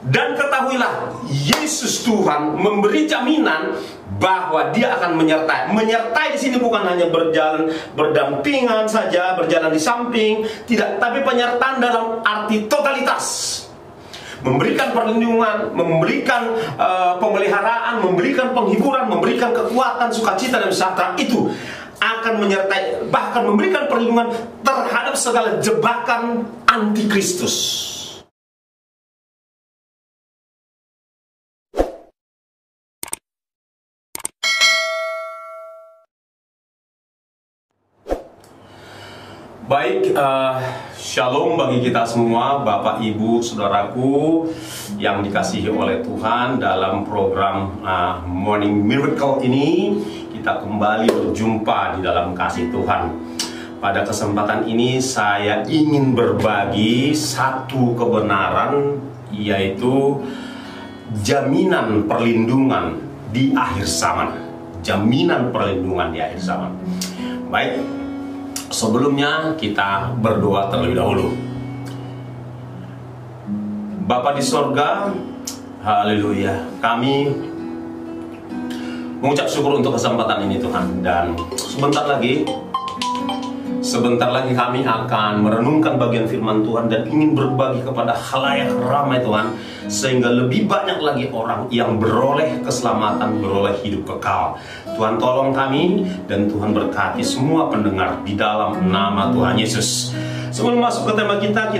Dan ketahuilah, Yesus Tuhan memberi jaminan bahwa Dia akan menyertai. Menyertai di sini bukan hanya berjalan berdampingan saja, berjalan di samping, tidak, tapi penyertaan dalam arti totalitas. Memberikan perlindungan, memberikan pemeliharaan, memberikan penghiburan, memberikan kekuatan, sukacita dan sejahtera, itu akan menyertai, bahkan memberikan perlindungan terhadap segala jebakan antikristus. Baik, shalom bagi kita semua, Bapak, Ibu, Saudaraku yang dikasihi oleh Tuhan. Dalam program Morning Miracle ini, kita kembali berjumpa di dalam kasih Tuhan. Pada kesempatan ini saya ingin berbagi satu kebenaran, yaitu jaminan perlindungan di akhir zaman. Jaminan perlindungan di akhir zaman. Baik, sebelumnya kita berdoa terlebih dahulu. Bapa di sorga, haleluya, kami mengucap syukur untuk kesempatan ini Tuhan. Dan sebentar lagi kami akan merenungkan bagian firman Tuhan dan ingin berbagi kepada khalayak ramai Tuhan, sehingga lebih banyak lagi orang yang beroleh keselamatan, beroleh hidup kekal. Tuhan tolong kami dan Tuhan berkati semua pendengar di dalam nama Tuhan Yesus. Sebelum masuk ke tema kita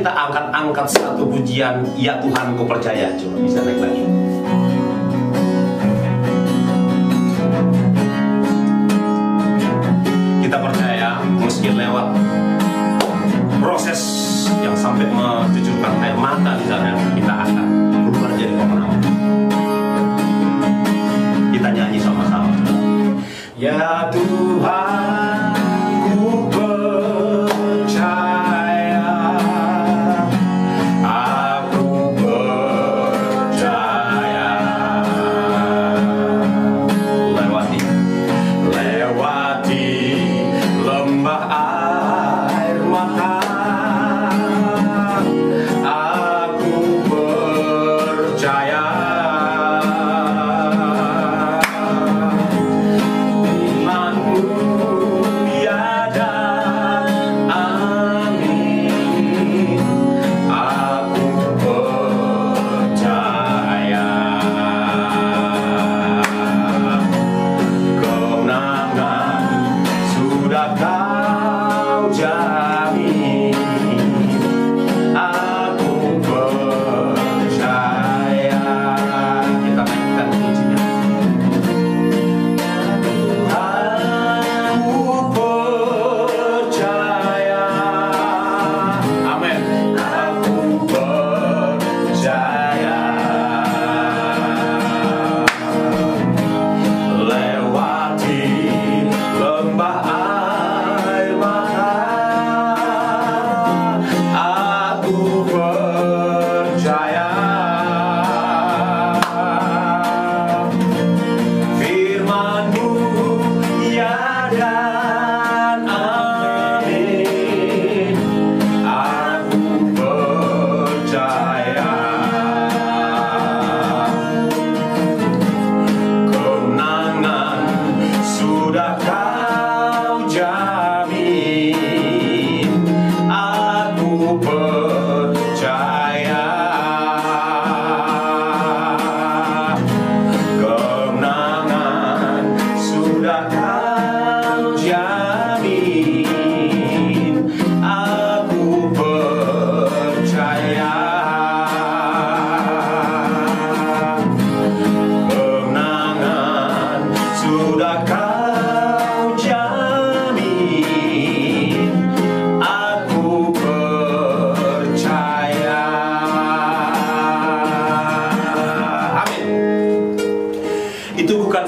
angkat satu pujian, Ya Tuhan Ku Percaya. Coba bisa naik lagi. Kita percaya meski lewat proses yang sampai mencucurkan air mata misalnya, kita akan berubah jadi pemenang. Kita nyanyi sama-sama. Ya Tuhan, Ku percaya, aku percaya. Lewati lembah air mata, aku percaya.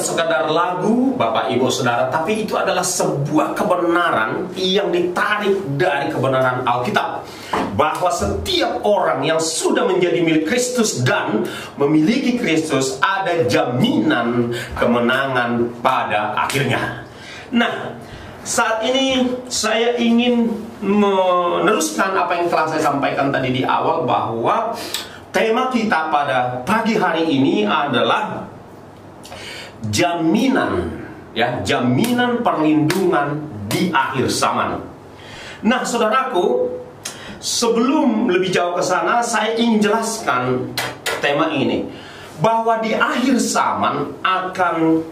Sekadar lagu, Bapak Ibu Saudara, tapi itu adalah sebuah kebenaran yang ditarik dari kebenaran Alkitab, bahwa setiap orang yang sudah menjadi milik Kristus dan memiliki Kristus ada jaminan kemenangan pada akhirnya. Nah, saat ini saya ingin meneruskan apa yang telah saya sampaikan tadi di awal, bahwa tema kita pada pagi hari ini adalah jaminan, ya, jaminan perlindungan di akhir zaman. Nah, saudaraku, sebelum lebih jauh ke sana, saya ingin jelaskan tema ini, bahwa di akhir zaman akan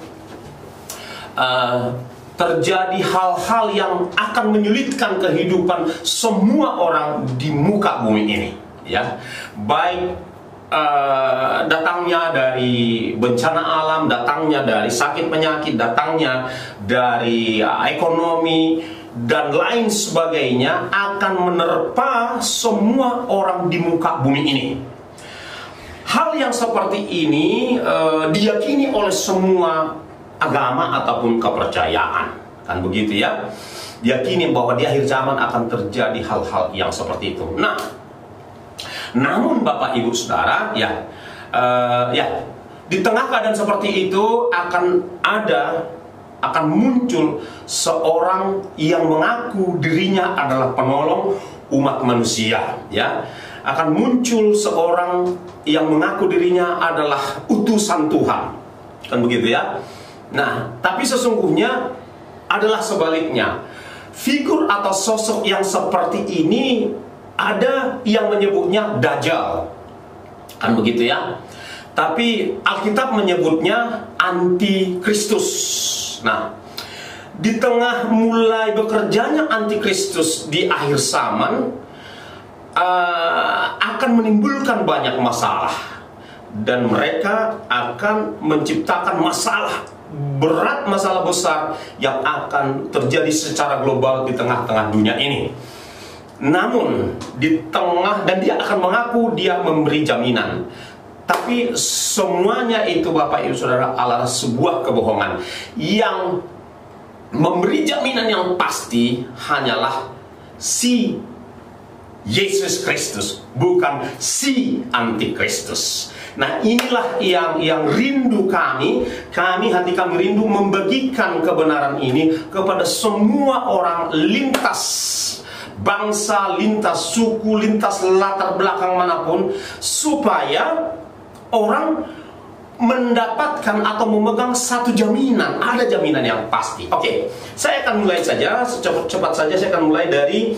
terjadi hal-hal yang akan menyulitkan kehidupan semua orang di muka bumi ini, ya. Baik datangnya dari bencana alam, datangnya dari sakit penyakit, datangnya dari ekonomi dan lain sebagainya, akan menerpa semua orang di muka bumi ini. Hal yang seperti ini diyakini oleh semua agama ataupun kepercayaan, kan begitu ya. Diyakini bahwa di akhir zaman akan terjadi hal-hal yang seperti itu. Nah, namun Bapak Ibu Saudara, di tengah keadaan seperti itu akan muncul seorang yang mengaku dirinya adalah penolong umat manusia, ya. Akan muncul seorang yang mengaku dirinya adalah utusan Tuhan, kan begitu ya. Nah, tapi sesungguhnya adalah sebaliknya. Figur atau sosok yang seperti ini ada yang menyebutnya Dajjal, kan begitu ya. Tapi Alkitab menyebutnya Antikristus. Nah, di tengah mulai bekerjanya Antikristus di akhir zaman, akan menimbulkan banyak masalah, dan mereka akan menciptakan masalah berat, masalah besar yang akan terjadi secara global di tengah-tengah dunia ini. Namun di tengah, dan dia akan mengaku dia memberi jaminan, tapi semuanya itu Bapak Ibu Saudara adalah sebuah kebohongan. Yang memberi jaminan yang pasti hanyalah si Yesus Kristus, bukan si Antikristus. Nah, inilah yang rindu kami hati kami rindu membagikan kebenaran ini kepada semua orang, lintas bangsa, lintas suku, lintas latar belakang manapun, supaya orang mendapatkan atau memegang satu jaminan, ada jaminan yang pasti. Oke, saya akan mulai saja, cepat saja saya akan mulai dari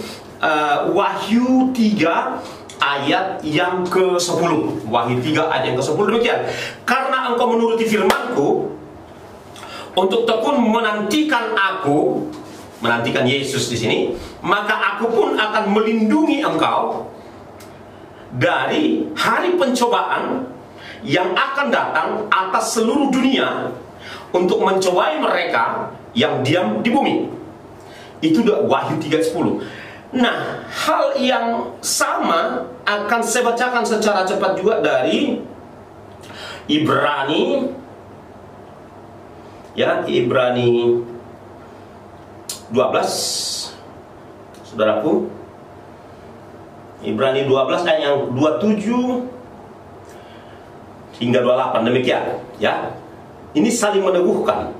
Wahyu 3 ayat yang ke-10. Wahyu 3 ayat yang ke-10 demikian. Karena engkau menuruti firman-Ku untuk tekun menantikan Aku, menantikan Yesus di sini, maka Aku pun akan melindungi engkau dari hari pencobaan yang akan datang atas seluruh dunia untuk mencobai mereka yang diam di bumi. Itu Wahyu 3:10. Nah, hal yang sama akan saya bacakan secara cepat juga dari Ibrani, ya, Ibrani 12, saudaraku. Ibrani 12 ayat yang 27 hingga 28, demikian, ya. Ini saling meneguhkan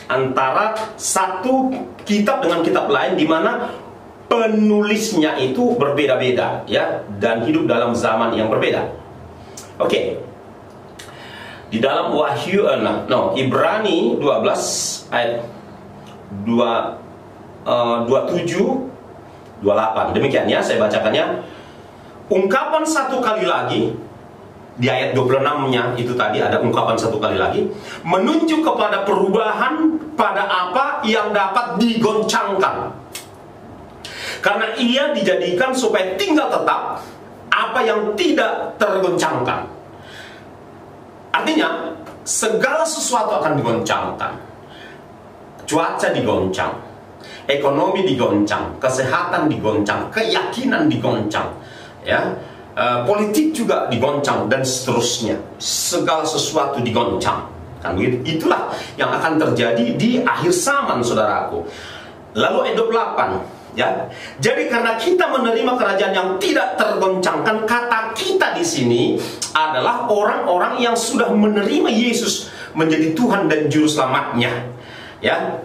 antara satu kitab dengan kitab lain, di mana penulisnya itu berbeda-beda, ya, dan hidup dalam zaman yang berbeda. Oke. Di dalam Wahyu Ibrani 12 ayat 27 28. Demikian ya, saya bacakannya. Ungkapan satu kali lagi di ayat 26-nya itu tadi ada ungkapan satu kali lagi, menunjuk kepada perubahan pada apa yang dapat digoncangkan. Karena ia dijadikan supaya tinggal tetap apa yang tidak tergoncangkan. Artinya, segala sesuatu akan digoncangkan. Cuaca digoncang, ekonomi digoncang, kesehatan digoncang, keyakinan digoncang, ya, politik juga digoncang, dan seterusnya. Segala sesuatu digoncang. Kan begitu? Itulah yang akan terjadi di akhir zaman, saudaraku. Lalu ayat 28. Ya, jadi karena kita menerima kerajaan yang tidak tergoncangkan, kata kita di sini adalah orang-orang yang sudah menerima Yesus menjadi Tuhan dan Juru Selamatnya. Ya,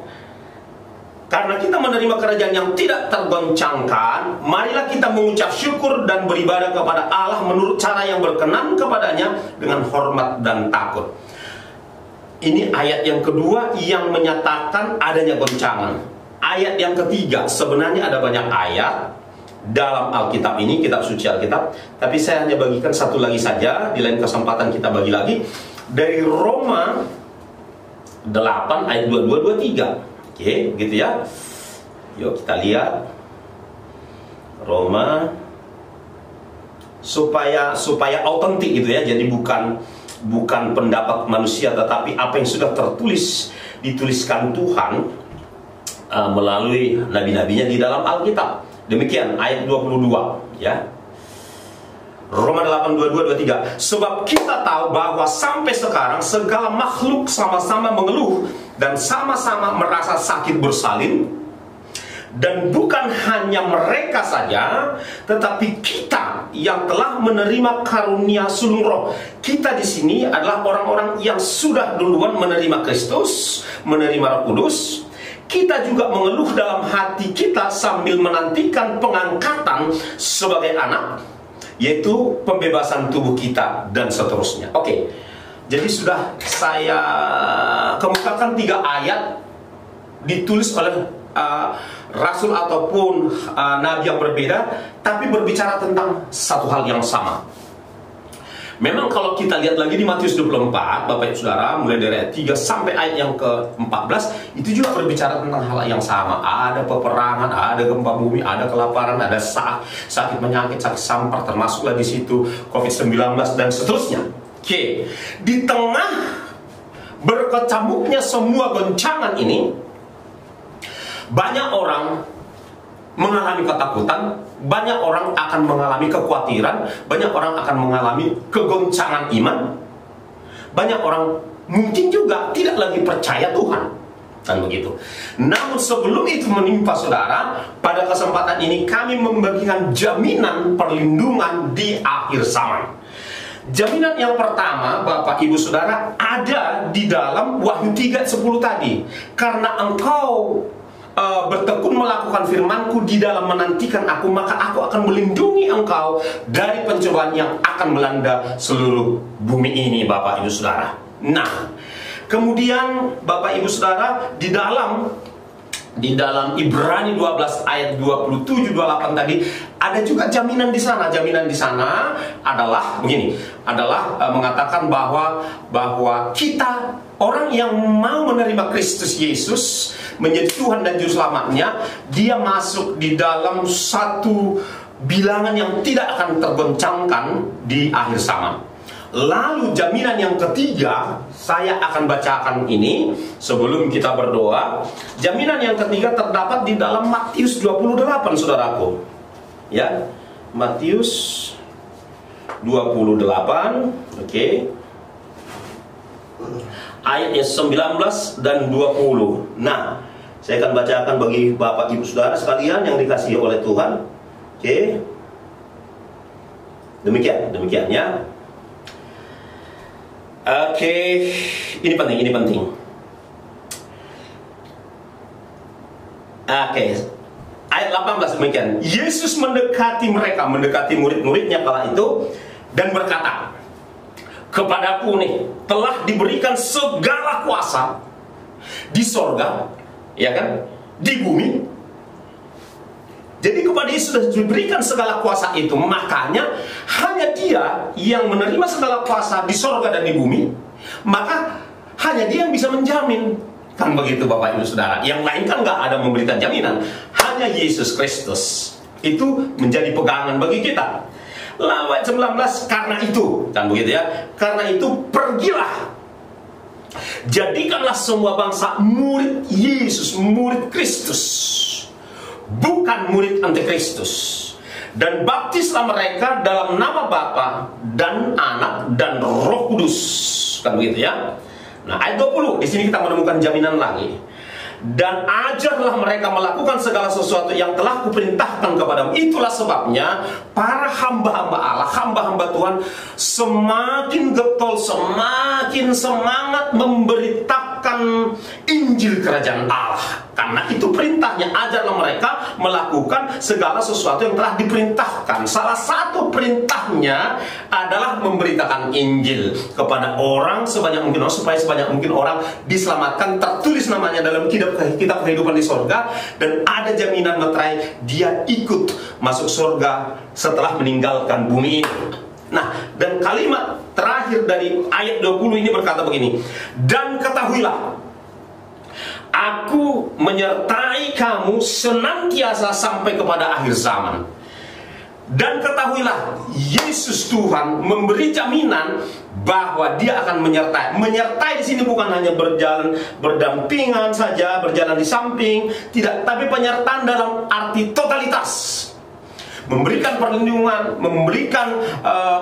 Karena kita menerima kerajaan yang tidak tergoncangkan, marilah kita mengucap syukur dan beribadah kepada Allah menurut cara yang berkenan kepadanya dengan hormat dan takut. Ini ayat yang kedua yang menyatakan adanya goncangan. Ayat yang ketiga, sebenarnya ada banyak ayat dalam Alkitab ini, kitab suci Alkitab, tapi saya hanya bagikan satu lagi saja. Di lain kesempatan kita bagi lagi dari Roma 8 ayat 22-23. Oke, gitu ya. Yuk kita lihat Roma, supaya autentik gitu ya. Jadi bukan pendapat manusia, tetapi apa yang sudah dituliskan Tuhan melalui nabi-nabinya di dalam Alkitab. Demikian ayat 22 ya. Roma 8, 22-23. Sebab kita tahu bahwa sampai sekarang segala makhluk sama-sama mengeluh dan sama-sama merasa sakit bersalin. Dan bukan hanya mereka saja, tetapi kita yang telah menerima karunia sulung roh. Kita di sini adalah orang-orang yang sudah duluan menerima Kristus, menerima Roh Kudus. Kita juga mengeluh dalam hati kita sambil menantikan pengangkatan sebagai anak, yaitu pembebasan tubuh kita dan seterusnya. Oke, jadi sudah saya kemukakan 3 ayat ditulis oleh rasul ataupun nabi yang berbeda, tapi berbicara tentang satu hal yang sama. Memang kalau kita lihat lagi di Matius 24, Bapak Ibu Saudara, mulai dari ayat 3 sampai ayat yang ke-14, itu juga berbicara tentang hal yang sama. Ada peperangan, ada gempa bumi, ada kelaparan, ada sakit penyakit, sakit sampar, termasuklah di situ COVID-19 dan seterusnya. Oke, di tengah berkecamuknya semua goncangan ini, banyak orang mengalami ketakutan, banyak orang akan mengalami kekhawatiran, banyak orang akan mengalami kegoncangan iman, banyak orang mungkin juga tidak lagi percaya Tuhan, kan begitu. Namun sebelum itu menimpa saudara, pada kesempatan ini kami membagikan jaminan perlindungan di akhir zaman. Jaminan yang pertama, Bapak Ibu Saudara, ada di dalam Wahyu 3:10 tadi. Karena engkau bertekun melakukan firmanku di dalam menantikan aku, maka aku akan melindungi engkau dari pencobaan yang akan melanda seluruh bumi ini, Bapak Ibu Saudara. Nah, kemudian Bapak Ibu Saudara, di dalam Ibrani 12 ayat 27-28 tadi ada juga jaminan di sana. Jaminan di sana adalah begini, mengatakan bahwa kita orang yang mau menerima Kristus Yesus menjadi Tuhan dan Juru Selamatnya, dia masuk di dalam satu bilangan yang tidak akan tergoncangkan di akhir zaman. Lalu jaminan yang ketiga, saya akan bacakan ini sebelum kita berdoa. Jaminan yang ketiga terdapat di dalam Matius 28, saudaraku. Ya, Matius 28, oke. Ayatnya 19 dan 20. Nah, saya akan bacakan bagi Bapak Ibu Saudara sekalian yang dikasihi oleh Tuhan. Oke. Demikian ya. Oke, ini penting. Oke, ayat 18 demikian. Yesus mendekati murid-muridnya kala itu dan berkata, kepadaku nih telah diberikan segala kuasa di sorga, ya kan, di bumi. Jadi kepada Yesus sudah diberikan segala kuasa itu, makanya hanya Dia yang menerima segala kuasa di sorga dan di bumi, maka hanya Dia yang bisa menjamin. Kan begitu Bapak Ibu Saudara. Yang lain kan nggak ada memberikan jaminan. Hanya Yesus Kristus itu menjadi pegangan bagi kita. Lalu ayat 19, karena itu, kan begitu ya, karena itu pergilah, jadikanlah semua bangsa murid Yesus, murid Kristus, bukan murid antikristus, dan baptislah mereka dalam nama Bapa dan Anak dan Roh Kudus, kan begitu ya. Nah, ayat 20, di sini kita menemukan jaminan lagi. Dan ajarlah mereka melakukan segala sesuatu yang telah kuperintahkan kepadamu. Itulah sebabnya para hamba-hamba Allah, hamba-hamba Tuhan, semakin getol, semakin semangat memberitakan akan Injil Kerajaan Allah. Karena itu perintahnya, ajarlah mereka melakukan segala sesuatu yang telah diperintahkan. Salah satu perintahnya adalah memberitakan Injil kepada orang sebanyak mungkin, supaya sebanyak mungkin orang diselamatkan, tertulis namanya dalam kitab kehidupan di sorga, dan ada jaminan materai dia ikut masuk sorga setelah meninggalkan bumi ini. Nah, dan kalimat terakhir dari ayat 20 ini berkata begini, dan ketahuilah, aku menyertai kamu senantiasa sampai kepada akhir zaman. Dan ketahuilah, Yesus Tuhan memberi jaminan bahwa dia akan menyertai. Menyertai di sini bukan hanya berjalan berdampingan saja, berjalan di samping, tidak, tapi penyertaan dalam arti totalitas. Memberikan perlindungan, memberikan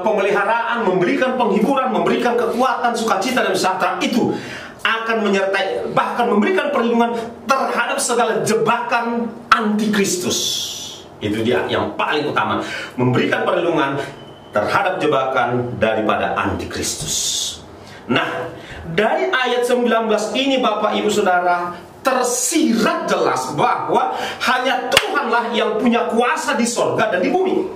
pemeliharaan, memberikan penghiburan, memberikan kekuatan, sukacita dan sejahtera, itu akan menyertai, bahkan memberikan perlindungan terhadap segala jebakan antikristus. Itu dia yang paling utama, memberikan perlindungan terhadap jebakan daripada antikristus. Nah, dari ayat 19 ini Bapak Ibu Saudara, tersirat jelas bahwa hanya Tuhanlah yang punya kuasa di sorga dan di bumi.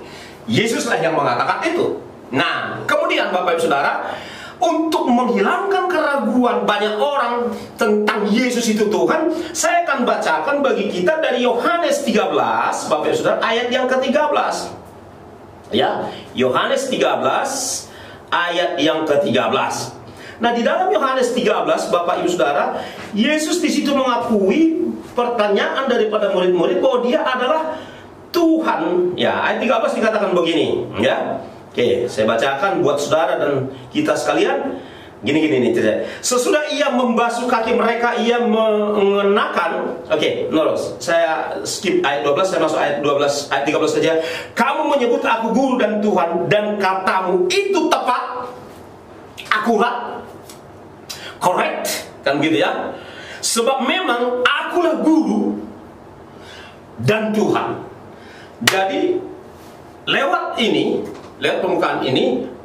Yesuslah yang mengatakan itu. Nah, kemudian Bapak Ibu Saudara, untuk menghilangkan keraguan banyak orang tentang Yesus itu Tuhan, saya akan bacakan bagi kita dari Yohanes 13, Bapak Ibu Saudara, ayat yang ke-13. Ya, Yohanes 13 ayat yang ke-13. Nah, di dalam Yohanes 13, Bapak Ibu Saudara, Yesus di situ mengakui pertanyaan daripada murid-murid bahwa dia adalah Tuhan. Ya, ayat 13 dikatakan begini, ya. Oke, saya bacakan buat saudara dan kita sekalian. Gini nih, sesudah ia membasuh kaki mereka, ia mengenakan. Oke, lurus. Saya skip ayat 12, saya masuk ayat 12, ayat 13 saja. Kamu menyebut aku guru dan Tuhan, dan katamu itu tepat, akurat, correct, kan gitu ya. Sebab memang akulah guru dan Tuhan. Jadi lewat ini, lewat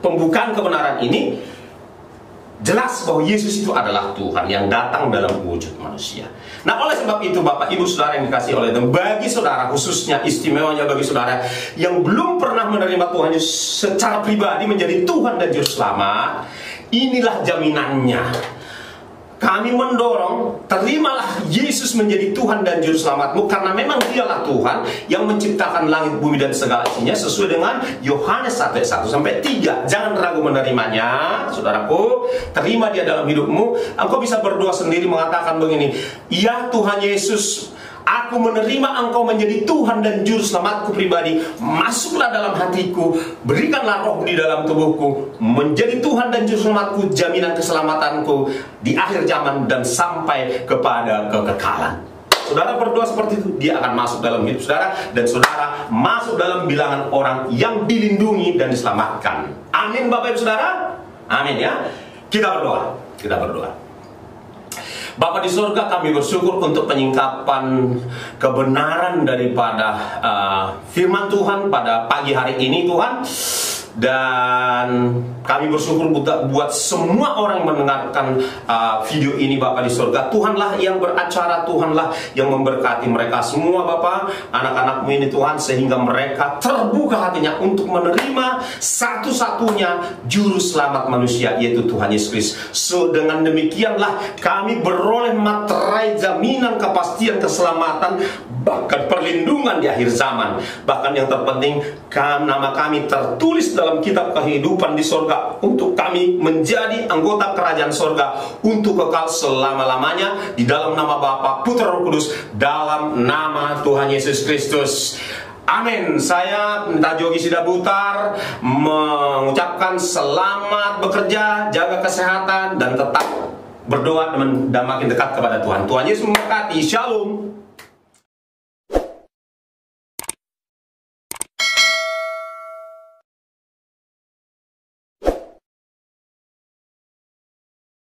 pembukaan kebenaran ini, jelas bahwa Yesus itu adalah Tuhan yang datang dalam wujud manusia. Nah, oleh sebab itu Bapak Ibu Saudara yang dikasihi oleh Tuhan, bagi saudara, khususnya istimewanya bagi saudara yang belum pernah menerima Tuhan Yesus secara pribadi menjadi Tuhan dan Juru Selamat, inilah jaminannya. Kami mendorong, terimalah Yesus menjadi Tuhan dan Juru Selamatmu, karena memang dialah Tuhan yang menciptakan langit, bumi, dan segala isinya, sesuai dengan Yohanes 1:1-3. Jangan ragu menerimanya, saudaraku. Terima dia dalam hidupmu. Engkau bisa berdoa sendiri mengatakan begini, ya Tuhan Yesus, aku menerima Engkau menjadi Tuhan dan Juru Selamatku pribadi. Masuklah dalam hatiku, berikanlah roh di dalam tubuhku, menjadi Tuhan dan Juru Selamatku, jaminan keselamatanku di akhir zaman dan sampai kepada kekekalan. Saudara berdoa seperti itu, dia akan masuk dalam hidup saudara, dan saudara masuk dalam bilangan orang yang dilindungi dan diselamatkan. Amin Bapak Ibu Saudara. Amin ya. Kita berdoa. Kita berdoa. Bapa di surga, kami bersyukur untuk penyingkapan kebenaran daripada firman Tuhan pada pagi hari ini Tuhan. Dan kami bersyukur buat semua orang yang mendengarkan video ini Bapak di surga. Tuhanlah yang beracara, Tuhanlah yang memberkati mereka semua Bapak, anak-anakmu ini Tuhan, sehingga mereka terbuka hatinya untuk menerima satu-satunya Juru Selamat manusia, yaitu Tuhan Yesus Kristus. So, dengan demikianlah kami beroleh materai jaminan kepastian keselamatan, bahkan perlindungan di akhir zaman. Bahkan yang terpenting, nama kami tertulis dalam kitab kehidupan di sorga, untuk kami menjadi anggota kerajaan sorga untuk kekal selama-lamanya, di dalam nama Bapa, Putra, Roh Kudus, dalam nama Tuhan Yesus Kristus. Amin. Saya minta Jogi Sidabutar mengucapkan selamat bekerja, jaga kesehatan, dan tetap berdoa dan makin dekat kepada Tuhan. Tuhan Yesus memberkati. Shalom.